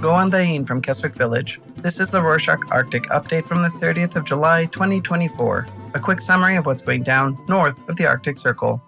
Goandain from Keswick Village. This is the Rorschach Arctic update from the 30th of July, 2024. A quick summary of what's going down north of the Arctic Circle.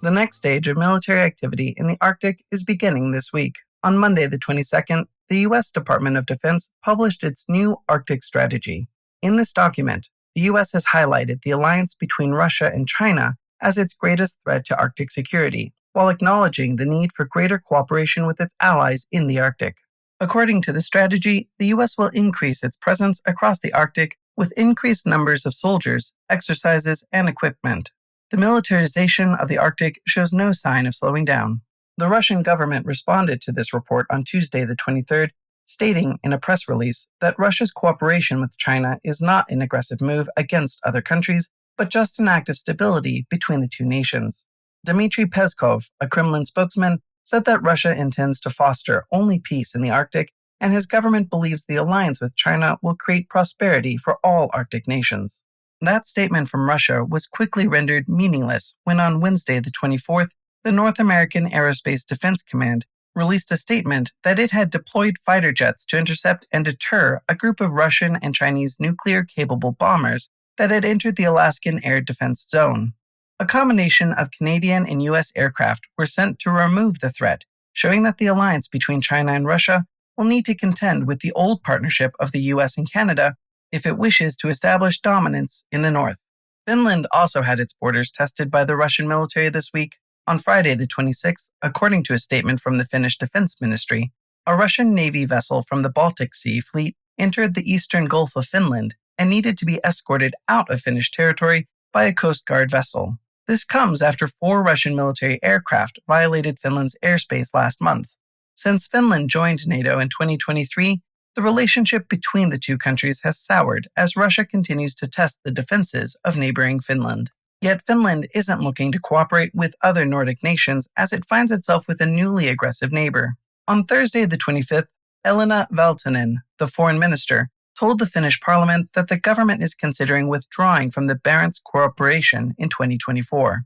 The next stage of military activity in the Arctic is beginning this week. On Monday, the 22nd, the U.S. Department of Defense published its new Arctic strategy. In this document, the U.S. has highlighted the alliance between Russia and China as its greatest threat to Arctic security, while acknowledging the need for greater cooperation with its allies in the Arctic. According to the strategy, the U.S. will increase its presence across the Arctic with increased numbers of soldiers, exercises, and equipment. The militarization of the Arctic shows no sign of slowing down. The Russian government responded to this report on Tuesday, the 23rd, stating in a press release that Russia's cooperation with China is not an aggressive move against other countries, but just an act of stability between the two nations. Dmitry Peskov, a Kremlin spokesman, said that Russia intends to foster only peace in the Arctic, and his government believes the alliance with China will create prosperity for all Arctic nations. That statement from Russia was quickly rendered meaningless when on Wednesday, the 24th, the North American Aerospace Defense Command released a statement that it had deployed fighter jets to intercept and deter a group of Russian and Chinese nuclear-capable bombers that had entered the Alaskan Air Defense Zone. A combination of Canadian and U.S. aircraft were sent to remove the threat, showing that the alliance between China and Russia will need to contend with the old partnership of the U.S. and Canada if it wishes to establish dominance in the north. Finland also had its borders tested by the Russian military this week. On Friday, the 26th, according to a statement from the Finnish Defense Ministry, a Russian Navy vessel from the Baltic Sea Fleet entered the eastern Gulf of Finland and needed to be escorted out of Finnish territory by a Coast Guard vessel. This comes after 4 Russian military aircraft violated Finland's airspace last month. Since Finland joined NATO in 2023, the relationship between the two countries has soured as Russia continues to test the defenses of neighboring Finland. Yet Finland isn't looking to cooperate with other Nordic nations as it finds itself with a newly aggressive neighbor. On Thursday, the 25th, Elina Valtonen, the foreign minister, told the Finnish parliament that the government is considering withdrawing from the Barents Cooperation in 2024.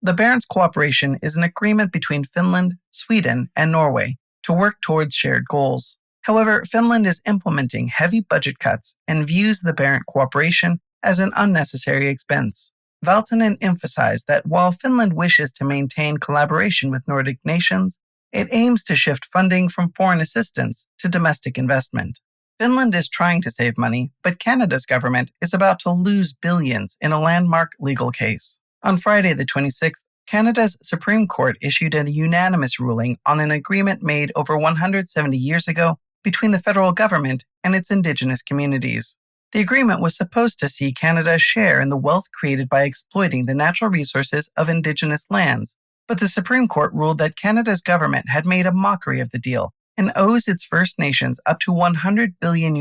The Barents Cooperation is an agreement between Finland, Sweden, and Norway to work towards shared goals. However, Finland is implementing heavy budget cuts and views the Barents Cooperation as an unnecessary expense. Valtonen emphasized that while Finland wishes to maintain collaboration with Nordic nations, it aims to shift funding from foreign assistance to domestic investment. Finland is trying to save money, but Canada's government is about to lose billions in a landmark legal case. On Friday, the 26th, Canada's Supreme Court issued a unanimous ruling on an agreement made over 170 years ago between the federal government and its Indigenous communities. The agreement was supposed to see Canada share in the wealth created by exploiting the natural resources of Indigenous lands, but the Supreme Court ruled that Canada's government had made a mockery of the deal and owes its First Nations up to $100 billion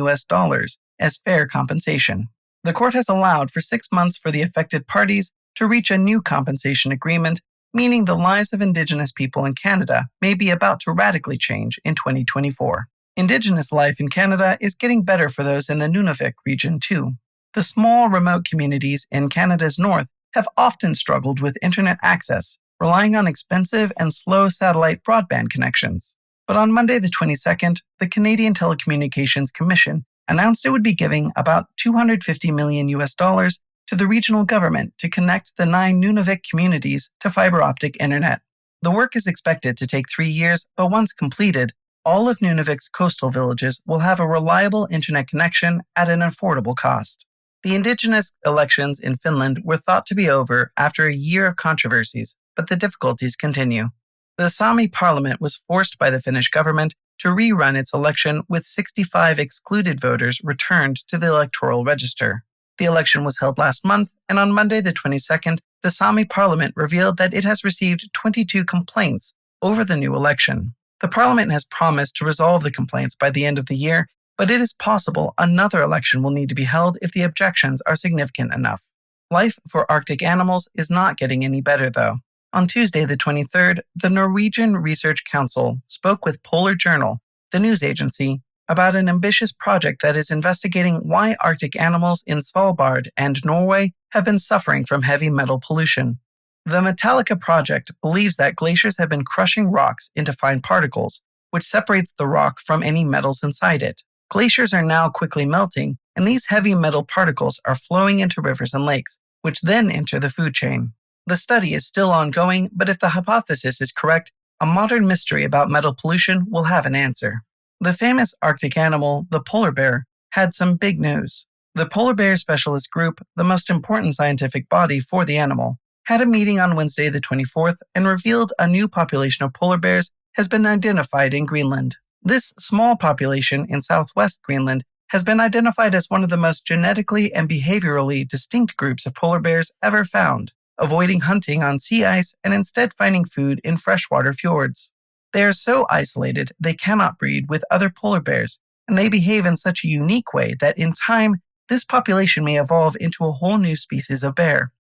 as fair compensation. The court has allowed for 6 months for the affected parties to reach a new compensation agreement, meaning the lives of Indigenous people in Canada may be about to radically change in 2024. Indigenous life in Canada is getting better for those in the Nunavik region too. The small remote communities in Canada's north have often struggled with internet access, relying on expensive and slow satellite broadband connections. But on Monday the 22nd, the Canadian Telecommunications Commission announced it would be giving about $250 million to the regional government to connect the 9 Nunavik communities to fiber optic internet. The work is expected to take 3 years, but once completed, all of Nunavik's coastal villages will have a reliable internet connection at an affordable cost. The Indigenous elections in Finland were thought to be over after a year of controversies, but the difficulties continue. The Sami parliament was forced by the Finnish government to rerun its election with 65 excluded voters returned to the electoral register. The election was held last month, and on Monday the 22nd, the Sami parliament revealed that it has received 22 complaints over the new election. The parliament has promised to resolve the complaints by the end of the year, but it is possible another election will need to be held if the objections are significant enough. Life for Arctic animals is not getting any better, though. On Tuesday, the 23rd, the Norwegian Research Council spoke with Polar Journal, the news agency, about an ambitious project that is investigating why Arctic animals in Svalbard and Norway have been suffering from heavy metal pollution. The Metallica project believes that glaciers have been crushing rocks into fine particles, which separates the rock from any metals inside it. Glaciers are now quickly melting, and these heavy metal particles are flowing into rivers and lakes, which then enter the food chain. The study is still ongoing, but if the hypothesis is correct, a modern mystery about metal pollution will have an answer. The famous Arctic animal, the polar bear, had some big news. The Polar Bear Specialist Group, the most important scientific body for the animal, had a meeting on Wednesday the 24th and revealed a new population of polar bears has been identified in Greenland. This small population in southwest Greenland has been identified as one of the most genetically and behaviorally distinct groups of polar bears ever found, avoiding hunting on sea ice and instead finding food in freshwater fjords. They are so isolated they cannot breed with other polar bears, and they behave in such a unique way that in time, this population may evolve into a whole new species of bear.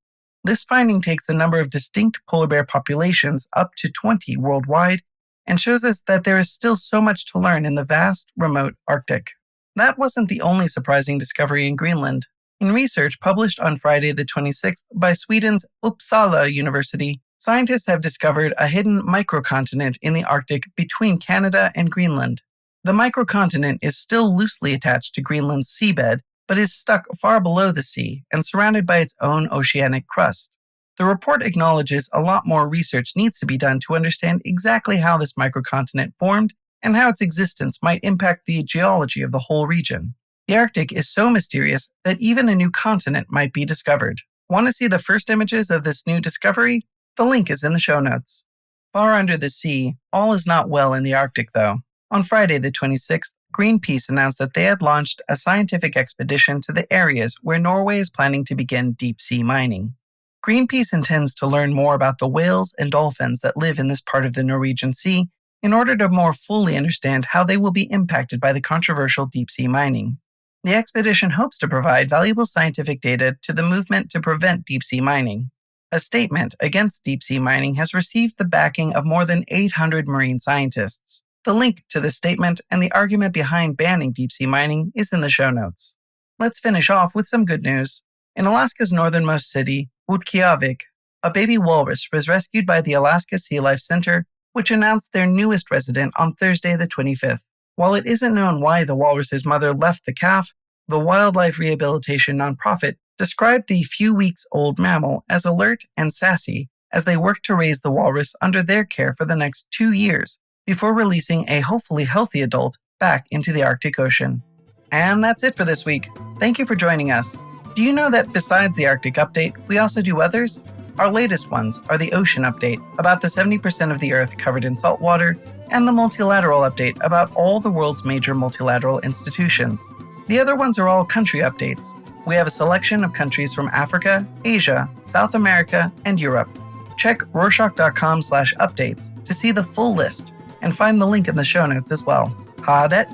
This finding takes the number of distinct polar bear populations up to 20 worldwide and shows us that there is still so much to learn in the vast, remote Arctic. That wasn't the only surprising discovery in Greenland. In research published on Friday the 26th by Sweden's Uppsala University, scientists have discovered a hidden microcontinent in the Arctic between Canada and Greenland. The microcontinent is still loosely attached to Greenland's seabed, but is stuck far below the sea and surrounded by its own oceanic crust. The report acknowledges a lot more research needs to be done to understand exactly how this microcontinent formed and how its existence might impact the geology of the whole region. The Arctic is so mysterious that even a new continent might be discovered. Want to see the first images of this new discovery? The link is in the show notes. Far under the sea, all is not well in the Arctic, though. On Friday the 26th, Greenpeace announced that they had launched a scientific expedition to the areas where Norway is planning to begin deep-sea mining. Greenpeace intends to learn more about the whales and dolphins that live in this part of the Norwegian Sea in order to more fully understand how they will be impacted by the controversial deep-sea mining. The expedition hopes to provide valuable scientific data to the movement to prevent deep-sea mining. A statement against deep-sea mining has received the backing of more than 800 marine scientists. The link to the statement and the argument behind banning deep-sea mining is in the show notes. Let's finish off with some good news. In Alaska's northernmost city, Utqiagvik, a baby walrus was rescued by the Alaska Sea Life Center, which announced their newest resident on Thursday the 25th. While it isn't known why the walrus's mother left the calf, the wildlife rehabilitation nonprofit described the few weeks old mammal as alert and sassy as they worked to raise the walrus under their care for the next 2 years, before releasing a hopefully healthy adult back into the Arctic Ocean. And that's it for this week. Thank you for joining us. Do you know that besides the Arctic Update, we also do others? Our latest ones are the Ocean Update, about the 70% of the Earth covered in salt water, and the Multilateral Update, about all the world's major multilateral institutions. The other ones are all country updates. We have a selection of countries from Africa, Asia, South America, and Europe. Check Rorschach.com/updates to see the full list, and find the link in the show notes as well. Ha det!